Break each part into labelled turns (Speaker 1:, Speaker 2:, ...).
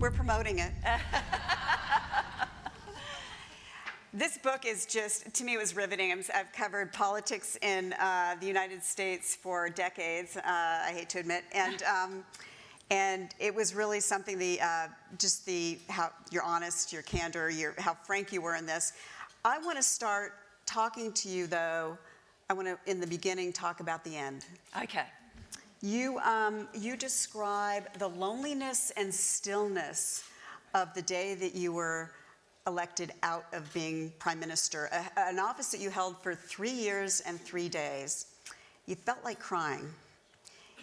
Speaker 1: We're promoting it. This book is just, to me, it was riveting. I've covered politics in the United States for decades, I hate to admit, and it was really something, how you're honest, your candor, how frank you were in this. I want to start talking to you, though. I want to, in the beginning, talk about the end.
Speaker 2: Okay.
Speaker 1: You describe the loneliness and stillness of the day that you were elected out of being Prime Minister, an office that you held for 3 years and 3 days. You felt like crying.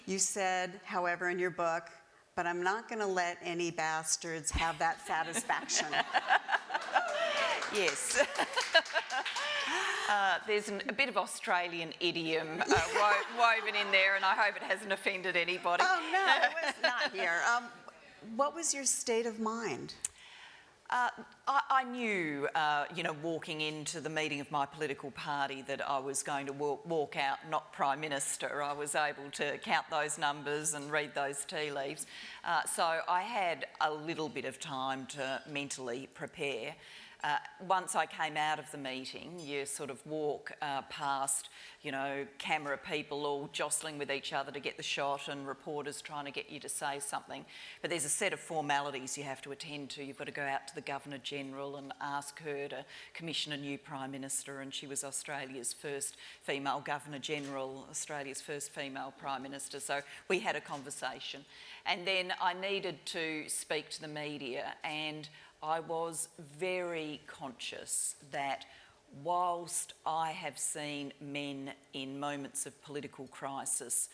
Speaker 1: You said, however, in your book, "But I'm not going to let any bastards have that satisfaction."
Speaker 2: Yes. There's a bit of Australian idiom woven in there, and I hope it hasn't offended anybody.
Speaker 1: Oh, no, it was not here. What was your state of mind?
Speaker 2: I knew, walking into the meeting of my political party that I was going to walk out not Prime Minister. I was able to count those numbers and read those tea leaves. So I had a little bit of time to mentally prepare. Once I came out of the meeting, you sort of walk past, camera people all jostling with each other to get the shot and reporters trying to get you to say something. But there's a set of formalities you have to attend to. You've got to go out to the Governor-General and ask her to commission a new Prime Minister, and she was Australia's first female Governor-General, Australia's first female Prime Minister. So we had a conversation. And then I needed to speak to the media, and I was very conscious that whilst I have seen men in moments of political crisis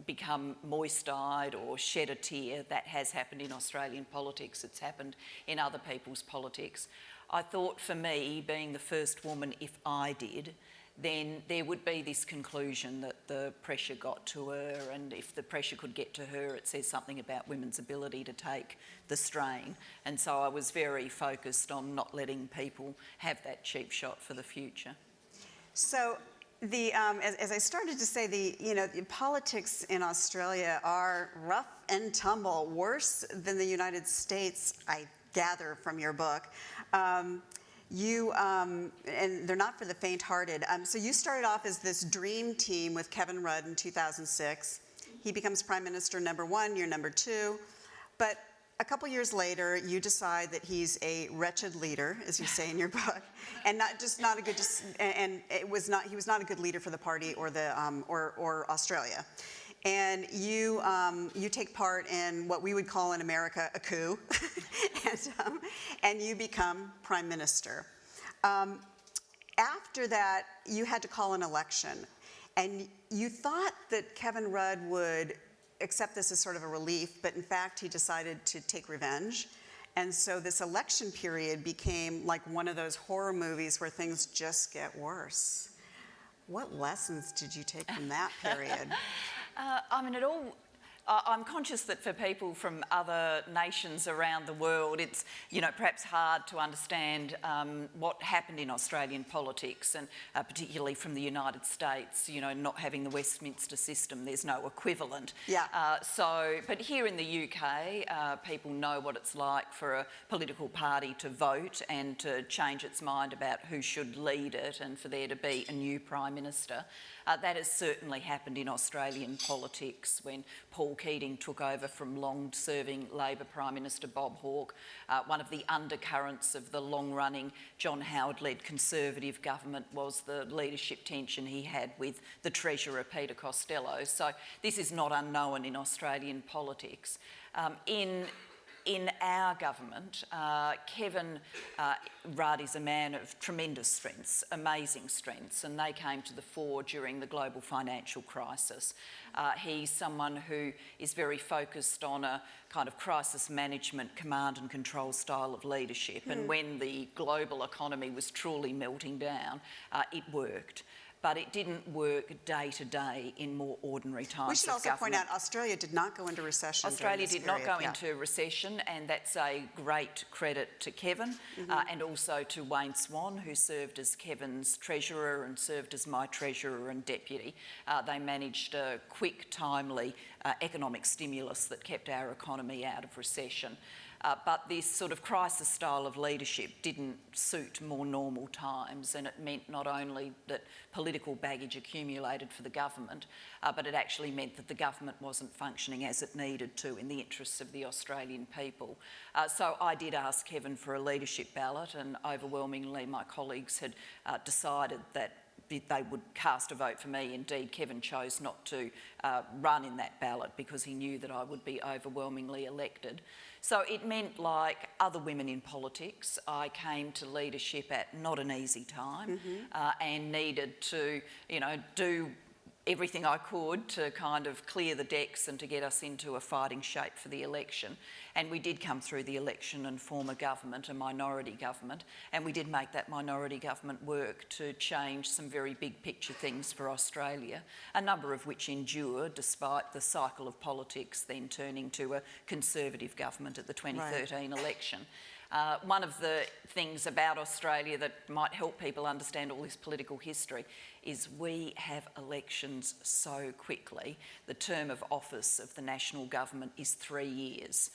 Speaker 2: become moist-eyed or shed a tear, that has happened in Australian politics, it's happened in other people's politics. I thought for me, being the first woman, if I did, then there would be this conclusion that the pressure got to her, and if the pressure could get to her, it says something about women's ability to take the strain. And so I was very focused on not letting people have that cheap shot for the future.
Speaker 1: So, as I started to say, the politics in Australia are rough and tumble, worse than the United States, I gather from your book. And they're not for the faint-hearted. So you started off as this dream team with Kevin Rudd in 2006. He becomes Prime Minister #1, you're #2. But a couple years later, you decide that he's a wretched leader, as you say in your book, and he was not a good leader for the party or Australia. And you take part in what we would call in America a coup, and you become Prime Minister. After that, you had to call an election, and you thought that Kevin Rudd would accept this as sort of a relief, but in fact he decided to take revenge. And so this election period became like one of those horror movies where things just get worse. What lessons did you take from that period?
Speaker 2: I'm conscious that for people from other nations around the world, it's perhaps hard to understand what happened in Australian politics, and particularly from the United States. Not having the Westminster system, there's no equivalent.
Speaker 1: Yeah.
Speaker 2: But here in the UK, people know what it's like for a political party to vote and to change its mind about who should lead it, and for there to be a new Prime Minister. That has certainly happened in Australian politics when Paul Keating took over from long-serving Labor Prime Minister Bob Hawke. One of the undercurrents of the long-running John Howard-led Conservative government was the leadership tension he had with the Treasurer Peter Costello. So this is not unknown in Australian politics. In our government, Kevin Rudd is a man of tremendous strengths, amazing strengths, and they came to the fore during the global financial crisis. He's someone who is very focused on a kind of crisis management, command and control style of leadership, and when the global economy was truly melting down, it worked. but it didn't work day to day in more ordinary times.
Speaker 1: We should
Speaker 2: of
Speaker 1: also point
Speaker 2: government.
Speaker 1: out Australia did not go into recession.
Speaker 2: Australia did not go
Speaker 1: Yeah.
Speaker 2: into recession, and that's a great credit to Kevin and also to Wayne Swan, who served as Kevin's treasurer and served as my treasurer and deputy. They managed a quick, timely economic stimulus that kept our economy out of recession. But this sort of crisis style of leadership didn't suit more normal times, and it meant not only that political baggage accumulated for the government, but it actually meant that the government wasn't functioning as it needed to in the interests of the Australian people. So I did ask Kevin for a leadership ballot, and overwhelmingly my colleagues had decided that they would cast a vote for me. Indeed, Kevin chose not to run in that ballot because he knew that I would be overwhelmingly elected. So it meant, like other women in politics, I came to leadership at not an easy time and needed to, do everything I could to kind of clear the decks and to get us into a fighting shape for the election. And we did come through the election and form a government, a minority government, and we did make that minority government work to change some very big picture things for Australia, a number of which endure despite the cycle of politics then turning to a Conservative government at the 2013 election. One of the things about Australia that might help people understand all this political history is we have elections so quickly. The term of office of the national government is 3 years.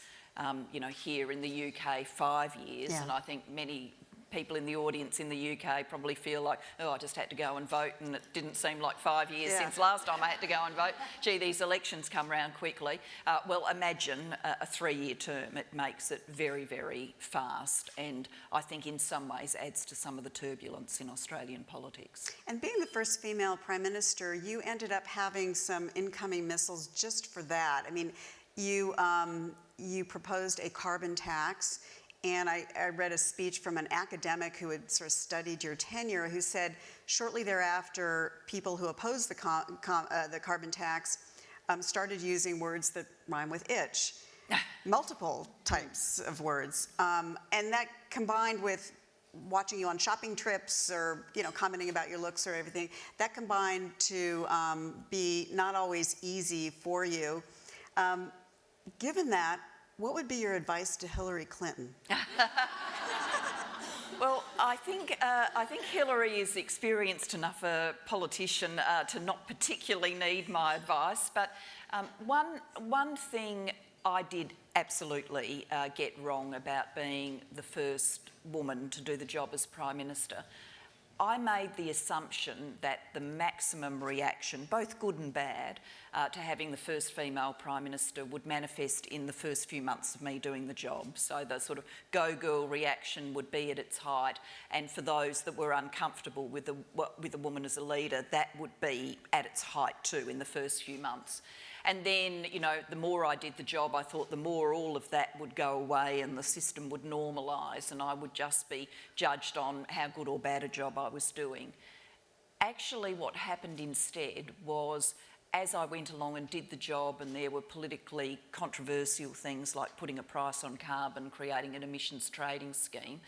Speaker 2: Here in the UK, 5 years, and I think many people in the audience in the UK probably feel like, I just had to go and vote and it didn't seem like 5 years since last time I had to go and vote. Gee, these elections come around quickly. Well, imagine a 3-year term. It makes it very, very fast, and I think in some ways adds to some of the turbulence in Australian politics.
Speaker 1: And being the first female Prime Minister, you ended up having some incoming missiles just for that. I mean, you proposed a carbon tax, and I read a speech from an academic who had sort of studied your tenure, who said shortly thereafter, people who opposed the carbon tax started using words that rhyme with itch, multiple types of words, and that combined with watching you on shopping trips or commenting about your looks or everything, that combined to be not always easy for you. Given that, what would be your advice to Hillary Clinton?
Speaker 2: Well, I think Hillary is experienced enough a politician to not particularly need my advice. But one thing I did absolutely get wrong about being the first woman to do the job as Prime Minister. I made the assumption that the maximum reaction, both good and bad, to having the first female Prime Minister would manifest in the first few months of me doing the job. So the sort of go-girl reaction would be at its height, and for those that were uncomfortable with a woman as a leader, that would be at its height too in the first few months. And then, the more I did the job, I thought the more all of that would go away and the system would normalise and I would just be judged on how good or bad a job I was doing. Actually, what happened instead was, as I went along and did the job and there were politically controversial things like putting a price on carbon, creating an emissions trading scheme,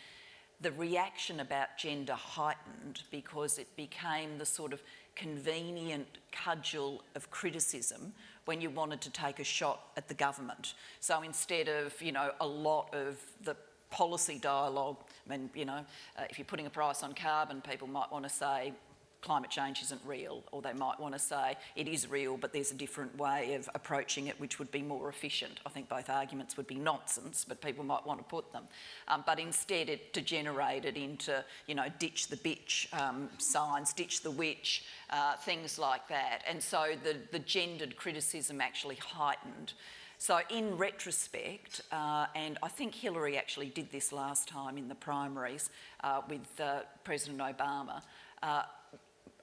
Speaker 2: the reaction about gender heightened because it became the sort of convenient cudgel of criticism when you wanted to take a shot at the government. So instead of, a lot of the policy dialogue, if you're putting a price on carbon, people might want to say climate change isn't real, or they might want to say it is real, but there's a different way of approaching it which would be more efficient. I think both arguments would be nonsense, but people might want to put them. But instead it degenerated into, ditch the bitch signs, ditch the witch, things like that. And so the gendered criticism actually heightened. So in retrospect, and I think Hillary actually did this last time in the primaries with President Obama,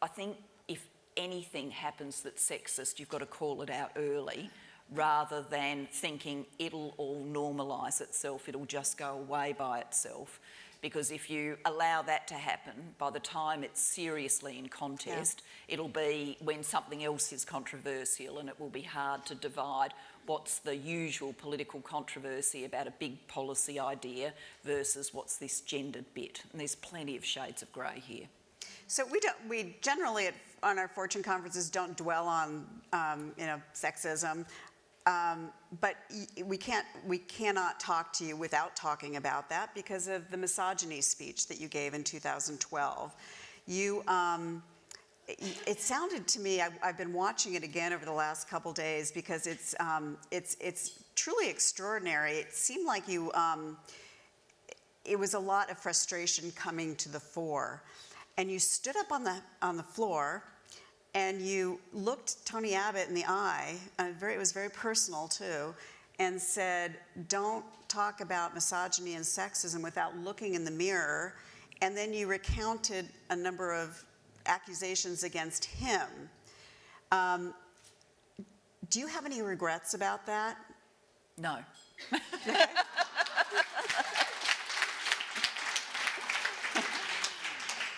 Speaker 2: I think if anything happens that's sexist, you've got to call it out early rather than thinking it'll all normalise itself, it'll just go away by itself. Because if you allow that to happen, by the time it's seriously in contest, it'll be when something else is controversial, and it will be hard to divide what's the usual political controversy about a big policy idea versus what's this gendered bit. And there's plenty of shades of grey here.
Speaker 1: So we generally on our Fortune conferences don't dwell on, sexism. But we cannot talk to you without talking about that because of the misogyny speech that you gave in 2012. It sounded to me, I've been watching it again over the last couple days because it's truly extraordinary. It seemed like it was a lot of frustration coming to the fore. And you stood up on the floor and you looked Tony Abbott in the eye, and it was very personal too, and said, don't talk about misogyny and sexism without looking in the mirror. And then you recounted a number of accusations against him. Do you have any regrets about that?
Speaker 2: No.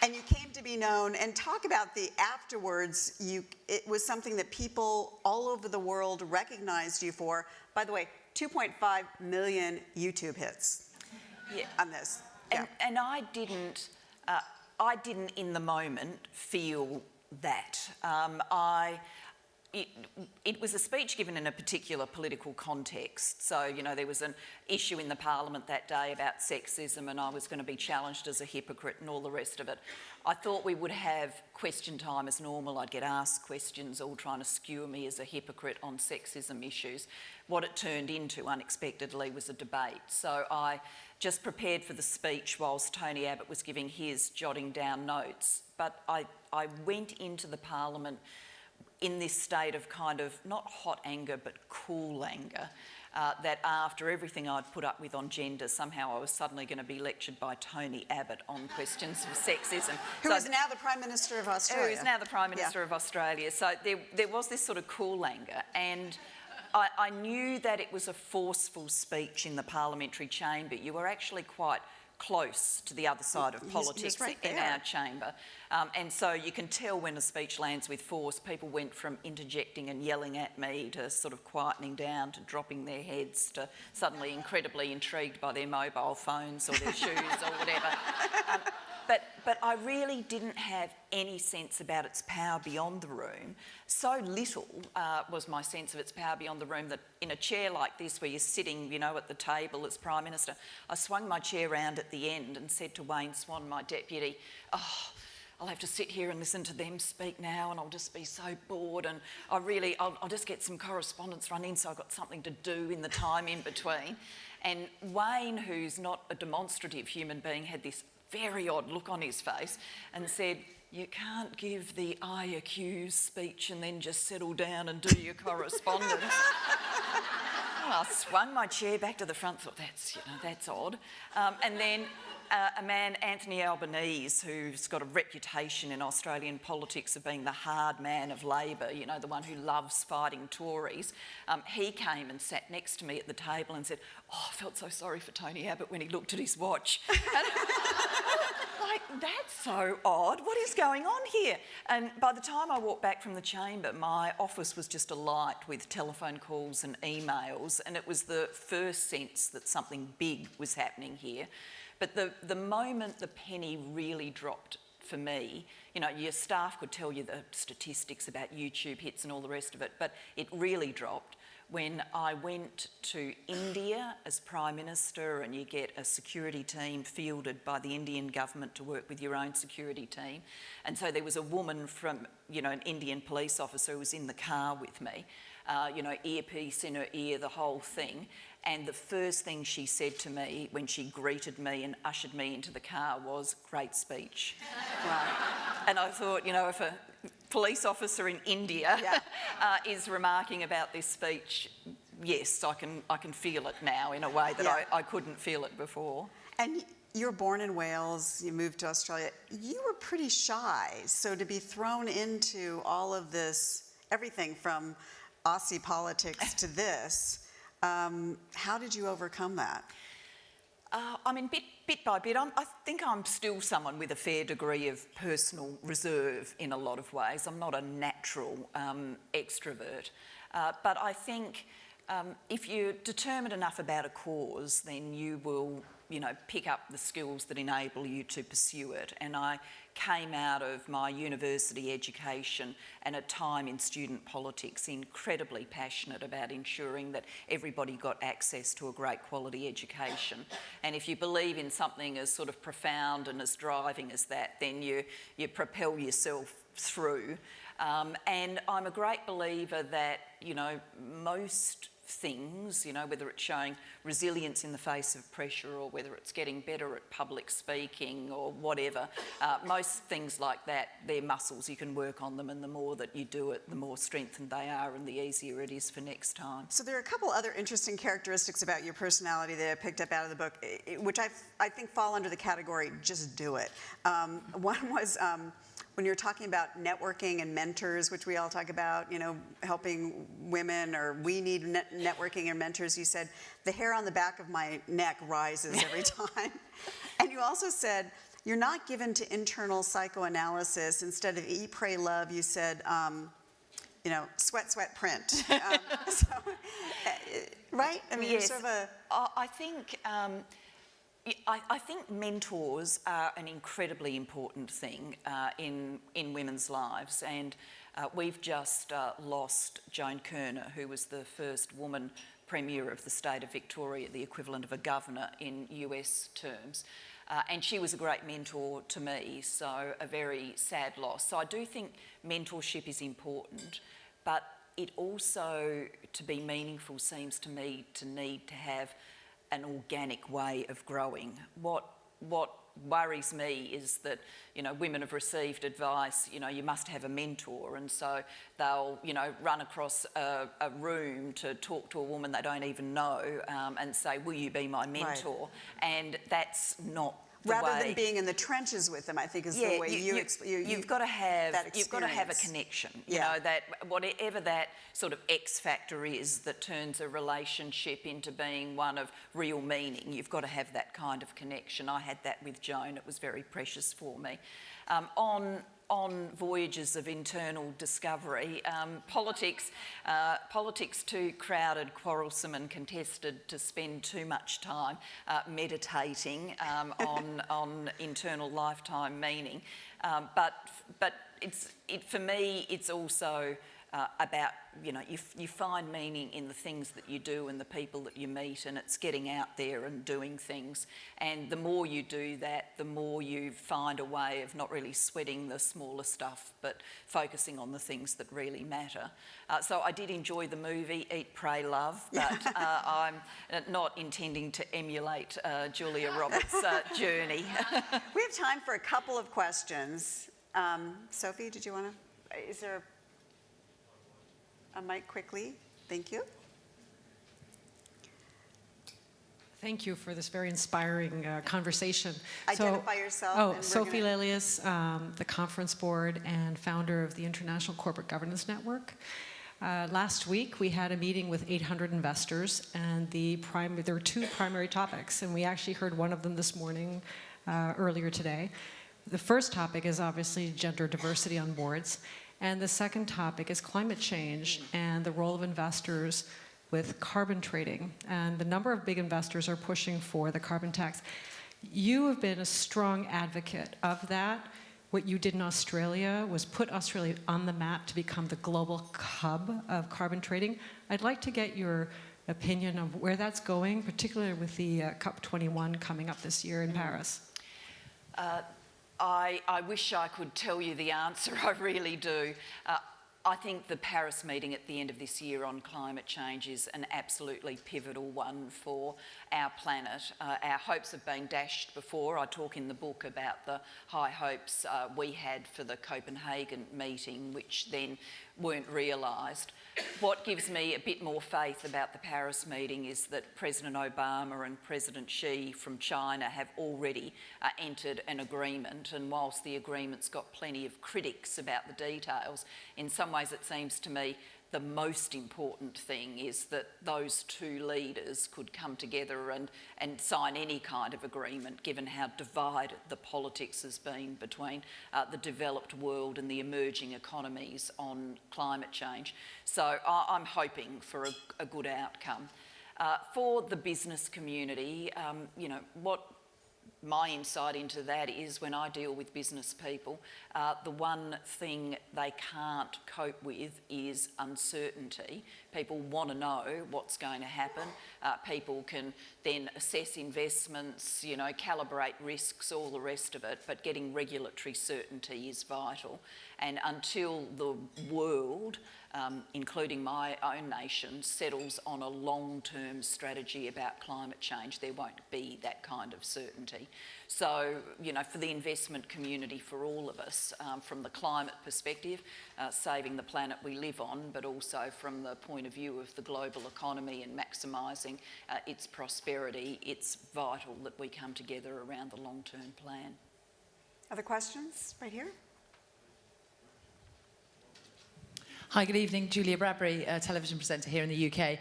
Speaker 1: And you came to be known, and talk about the afterwards, it was something that people all over the world recognized you for. By the way, 2.5 million YouTube hits on this. Yeah.
Speaker 2: And I didn't in the moment feel that. It was a speech given in a particular political context. So, there was an issue in the Parliament that day about sexism, and I was going to be challenged as a hypocrite and all the rest of it. I thought we would have question time as normal. I'd get asked questions, all trying to skewer me as a hypocrite on sexism issues. What it turned into, unexpectedly, was a debate. So I just prepared for the speech whilst Tony Abbott was giving his, jotting down notes. But I went into the Parliament in this state of kind of not hot anger but cool anger, that after everything I'd put up with on gender, somehow I was suddenly going to be lectured by Tony Abbott on questions of sexism.
Speaker 1: Who is now the Prime Minister of Australia.
Speaker 2: Who is now the Prime Minister of Australia. So there was this sort of cool anger, and I knew that it was a forceful speech in the parliamentary chamber. You were actually quite close to the other side of politics in our chamber. And so you can tell when a speech lands with force, people went from interjecting and yelling at me to sort of quietening down to dropping their heads to suddenly incredibly intrigued by their mobile phones or their shoes or whatever. But I really didn't have any sense about its power beyond the room. So little was my sense of its power beyond the room that in a chair like this where you're sitting, at the table as Prime Minister, I swung my chair round at the end and said to Wayne Swan, my deputy, I'll have to sit here and listen to them speak now and I'll just be so bored, and I'll just get some correspondence run in so I've got something to do in the time in between. And Wayne, who's not a demonstrative human being, had this very odd look on his face and said, you can't give the I accuse speech and then just settle down and do your correspondence. I swung my chair back to the front, thought that's odd. And then a man, Anthony Albanese, who's got a reputation in Australian politics of being the hard man of Labor, the one who loves fighting Tories, he came and sat next to me at the table and said, I felt so sorry for Tony Abbott when he looked at his watch. That's so odd. What is going on here? And by the time I walked back from the chamber, my office was just alight with telephone calls and emails, and it was the first sense that something big was happening here. But the moment the penny really dropped for me, your staff could tell you the statistics about YouTube hits and all the rest of it, but it really dropped when I went to India as Prime Minister, and you get a security team fielded by the Indian government to work with your own security team. And so there was a woman from, an Indian police officer who was in the car with me, earpiece in her ear, the whole thing. And the first thing she said to me when she greeted me and ushered me into the car was, great speech. Right. And I thought, if a police officer in India is remarking about this speech, yes, I can feel it now in a way that I couldn't feel it before.
Speaker 1: And you were born in Wales, you moved to Australia. You were pretty shy, so to be thrown into all of this, everything from Aussie politics to this, how did you overcome that? Bit by bit, I think I'm still someone with a fair degree of personal reserve in a lot of ways. I'm not a natural extrovert. But I think if you're determined enough about a cause, then you will, pick up the skills that enable you to pursue it. And I
Speaker 2: came out of my university education and a time in student politics, incredibly passionate about ensuring that everybody got access to a great quality education. And if you believe in something as sort of profound and as driving as that, then you propel yourself through. And I'm a great believer that, you know, most things, you know, whether it's showing resilience in the face of pressure or whether it's getting better at public speaking or whatever, most things like that, they're muscles. You can work on them, and the more that you do it, the more strengthened they are and the easier it is for next time.
Speaker 1: So there are a couple other interesting characteristics about your personality that I picked up out of the book, which I think fall under the category, just do it. One was when you're talking about networking and mentors, which we all talk about, you know, helping women, or we need networking and mentors, you said, the hair on the back of my neck rises every time. And you also said, you're not given to internal psychoanalysis. Instead of eat, pray, love, you said, you know, sweat, sweat, print. Right? I mean,
Speaker 2: yes.
Speaker 1: sort of a...
Speaker 2: I think mentors are an incredibly important thing in women's lives, and we've just lost Joan Kirner, who was the first woman Premier of the state of Victoria, the equivalent of a governor in US terms. And she was a great mentor to me, so a very sad loss. So I do think mentorship is important, but it also, to be meaningful, seems to me to need to have an organic way of growing. What worries me is that, you know, women have received advice, you know, you must have a mentor, and so they'll, you know, run across a room to talk to a woman they don't even know and say, will you be my mentor? Right. And that's not the
Speaker 1: Rather
Speaker 2: way.
Speaker 1: than being in the trenches with them, I think is the way
Speaker 2: you've got to have a connection. You know, that whatever that sort of X factor is that turns a relationship into being one of real meaning, you've got to have that kind of connection. I had that with Joan. It was very precious for me. On voyages of internal discovery, politics too crowded, quarrelsome and contested to spend too much time meditating on internal lifetime meaning. But for me, it's also about, you know, you find meaning in the things that you do and the people that you meet, and it's getting out there and doing things. And the more you do that, the more you find a way of not really sweating the smaller stuff, but focusing on the things that really matter. So I did enjoy the movie Eat, Pray, Love, but I'm not intending to emulate Julia Roberts' journey.
Speaker 1: We have time for a couple of questions. Sophie, did you want to? Is there a mic quickly? Thank you.
Speaker 3: Thank you for this very inspiring conversation.
Speaker 1: Identify yourself.
Speaker 3: Sophie Lelius, the Conference Board and founder of the International Corporate Governance Network. Last week, we had a meeting with 800 investors, and there were two primary topics, and we actually heard one of them this morning, earlier today. The first topic is obviously gender diversity on boards, and the second topic is climate change and the role of investors with carbon trading. And the number of big investors are pushing for the carbon tax. You have been a strong advocate of that. What you did in Australia was put Australia on the map to become the global hub of carbon trading. I'd like to get your opinion of where that's going, particularly with the COP21 coming up this year in Paris.
Speaker 2: I wish I could tell you the answer, I really do. I think the Paris meeting at the end of this year on climate change is an absolutely pivotal one for our planet. Our hopes have been dashed before. I talk in the book about the high hopes we had for the Copenhagen meeting, which then weren't realised. What gives me a bit more faith about the Paris meeting is that President Obama and President Xi from China have already entered an agreement, and whilst the agreement's got plenty of critics about the details, in some ways it seems to me the most important thing is that those two leaders could come together and sign any kind of agreement, given how divided the politics has been between the developed world and the emerging economies on climate change. So I'm hoping for a good outcome. For the business community, you know, my insight into that is when I deal with business people, the one thing they can't cope with is uncertainty. People want to know what's going to happen. People can then assess investments, you know, calibrate risks, all the rest of it, but getting regulatory certainty is vital. And until the world, including my own nation, settles on a long-term strategy about climate change, there won't be that kind of certainty. So, you know, for the investment community, for all of us, from the climate perspective, saving the planet we live on, but also from the point of view of the global economy and maximising its prosperity, it's vital that we come together around the long-term plan.
Speaker 1: Other questions? Right here.
Speaker 4: Hi, good evening. Julia Bradbury, a television presenter here in the UK.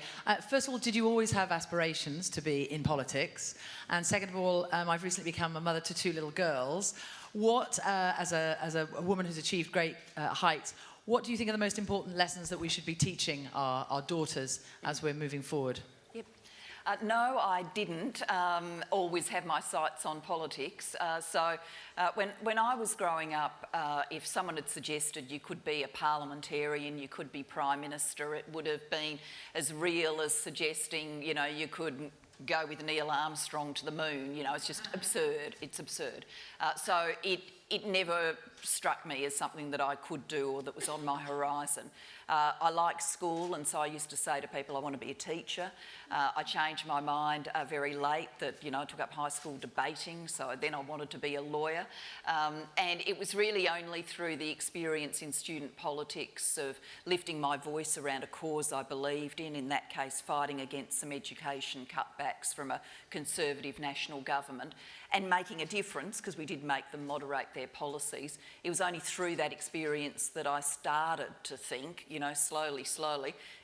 Speaker 4: First of all, did you always have aspirations to be in politics? And second of all, I've recently become a mother to 2 little girls. What, as a woman who's achieved great heights, what do you think are the most important lessons that we should be teaching our daughters as we're moving forward?
Speaker 2: Yep. No, I didn't always have my sights on politics. When I was growing up, if someone had suggested you could be a parliamentarian, you could be Prime Minister, it would have been as real as suggesting, you know, you could go with Neil Armstrong to the moon. You know, it's just absurd. It's absurd. So it never struck me as something that I could do or that was on my horizon. I like school, and so I used to say to people, I want to be a teacher. I changed my mind very late that, you know, I took up high school debating, so then I wanted to be a lawyer. And it was really only through the experience in student politics of lifting my voice around a cause I believed in that case fighting against some education cutbacks from a Conservative national government, and making a difference, because we did make them moderate their policies. It was only through that experience that I started to think, you know, slowly,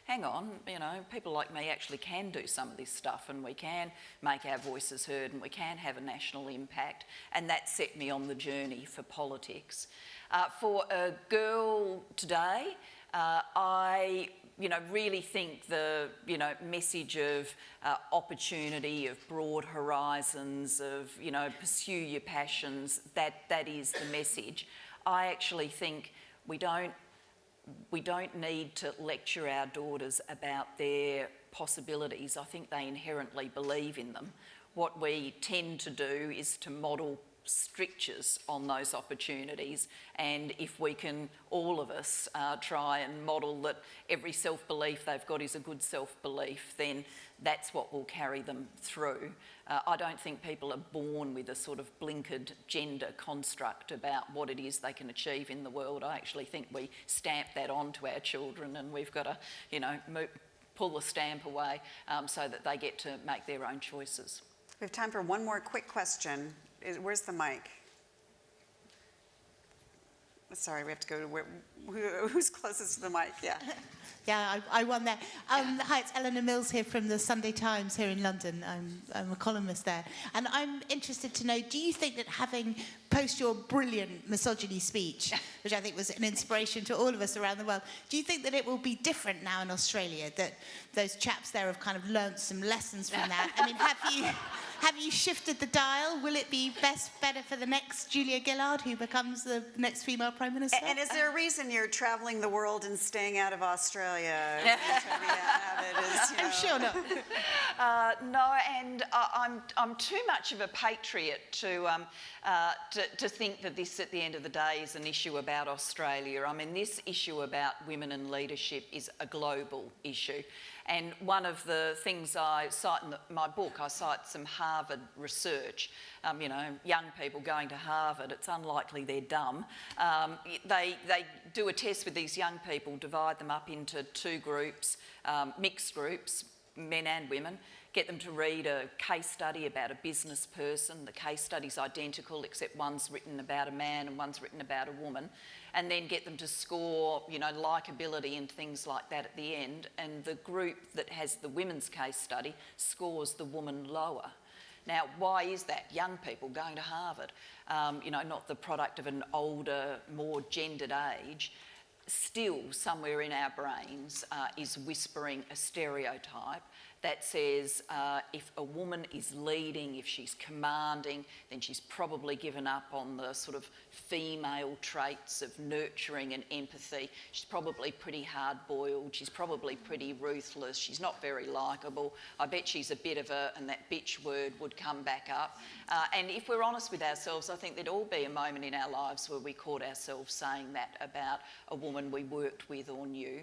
Speaker 2: hang on, you know, people like me actually can do some of this stuff, and we can make our voices heard, and we can have a national impact, and that set me on the journey for politics. For a girl today, I really think the, message of opportunity, of broad horizons, of, pursue your passions, that is the message. I actually think we don't need to lecture our daughters about their possibilities. I think they inherently believe in them. What we tend to do is to model strictures on those opportunities, and if we can, all of us, try and model that every self-belief they've got is a good self-belief, then that's what will carry them through. I don't think people are born with a sort of blinkered gender construct about what it is they can achieve in the world. I actually think we stamp that onto our children, and we've got to, pull the stamp away so that they get to make their own choices.
Speaker 1: We have time for one more quick question. Where's the mic? Sorry, we have to go to who's closest to the mic? Yeah.
Speaker 5: Yeah, I won there. Hi, it's Eleanor Mills here from the Sunday Times here in London. I'm a columnist there. And I'm interested to know, do you think that having, post your brilliant misogyny speech, which I think was an inspiration to all of us around the world, do you think that it will be different now in Australia, that those chaps there have kind of learnt some lessons from that? I mean, have you shifted the dial? Will it be better for the next Julia Gillard, who becomes the next female Prime Minister?
Speaker 1: And is there a reason you're travelling the world and staying out of Australia?
Speaker 5: I'm sure not.
Speaker 2: No, and I'm too much of a patriot to think that this, at the end of the day, is an issue about Australia. I mean, this issue about women in leadership is a global issue. And one of the things I cite in my book, I cite some Harvard research. Young people going to Harvard, it's unlikely they're dumb. They do a test with these young people, divide them up into 2 groups, mixed groups, men and women, get them to read a case study about a business person. The case study's identical, except one's written about a man and one's written about a woman, and then get them to score, likeability and things like that at the end. And the group that has the women's case study scores the woman lower. Now, why is that? Young people going to Harvard, not the product of an older, more gendered age. still somewhere in our brains is whispering a stereotype that says if a woman is leading, if she's commanding, then she's probably given up on the sort of female traits of nurturing and empathy. She's probably pretty hard-boiled, she's probably pretty ruthless, she's not very likeable. I bet she's a bit of a, and that bitch word would come back up. And if we're honest with ourselves, I think there'd all be a moment in our lives where we caught ourselves saying that about a woman we worked with or knew.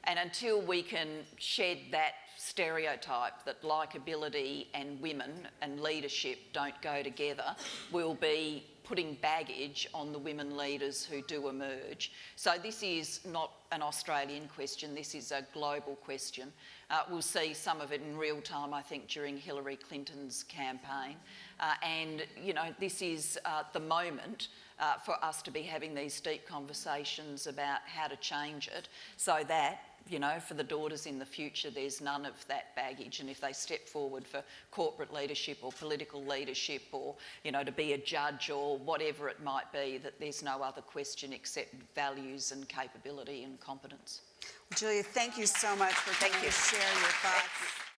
Speaker 2: And until we can shed that stereotype that likeability and women and leadership don't go together, we'll be putting baggage on the women leaders who do emerge. So this is not an Australian question, this is a global question. We'll see some of it in real time, I think, during Hillary Clinton's campaign. And, you know, this is the moment for us to be having these deep conversations about how to change it so that, you know, for the daughters in the future, there's none of that baggage. And if they step forward for corporate leadership or political leadership or, you know, to be a judge or whatever it might be, that there's no other question except values and capability and competence.
Speaker 1: Julia, thank you so much for coming to share your thoughts.